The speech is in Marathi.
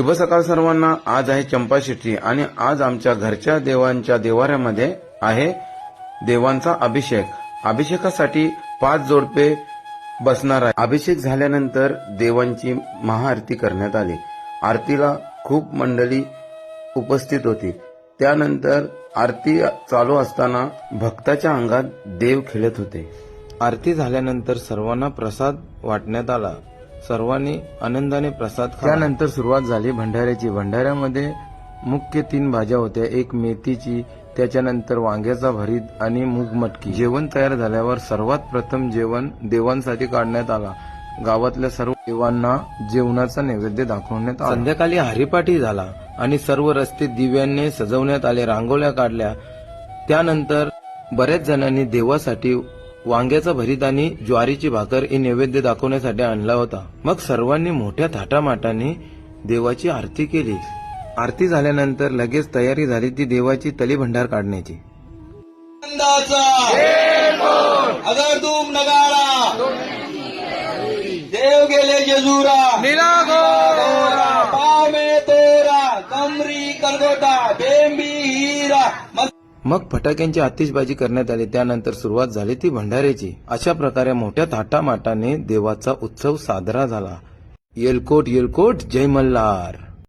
शुभ सकाळ सर्वांना। आज आहे चंपाषष्ठी आणि आज आमच्या घरच्या देवांच्या देवाऱ्यामध्ये आहे देवांचा अभिषेक। अभिषेकासाठी 5 जोडपे बसणार आहे। अभिषेक झाल्यानंतर देवांची महाआरती करण्यात आली। आरतीला खूप मंडळी उपस्थित होती। त्यानंतर आरती चालू असताना भक्ताच्या अंगात देव खेळत होते। आरती झाल्यानंतर सर्वांना प्रसाद वाटण्यात आला। सर्वांनी आनंदाने प्रसाद खाल्ला। त्यानंतर सुरुवात झाली भंडाऱ्याची। भंडाऱ्यामध्ये मुख्य 3 भाज्या होत्या, एक मेथीची, त्याच्यानंतर वांग्याचा भरीत आणि मूग मटकी। जेवण तयार झाल्यावर सर्वात प्रथम जेवण देवांसाठी काढण्यात आला। गावातल्या सर्व देवांना जेवणाचा नैवेद्य दाखवण्यात आला। संध्याकाळी हरिपाठी झाला आणि सर्व रस्ते दिव्यांनी सजवण्यात आले, रांगोळ्या काढल्या। त्यानंतर बऱ्याच जणांनी देवासाठी वांग्याचा भरीत आणि ज्वारीची भाकर हे नैवेद्य दाखवण्यासाठी आणला होता। मग सर्वांनी मोठ्या थाटामाटाने देवाची आरती केली। आरती झाल्यानंतर लगेच तयारी झाली ती देवाची तलीभंडार काढण्याची। अगर तुम नगारा देव गेले जेजुरा पाव में तोरा कमरी करगोटा बेंबी हीरा। मग फटाक्यांची आतिषबाजी करण्यात आली। त्यानंतर सुरुवात झाली ती भंडाऱ्याची। अशा प्रकारे मोठ्या थाटामाटाने देवाचा उत्सव साजरा झाला। येलकोट येलकोट जय मल्हार।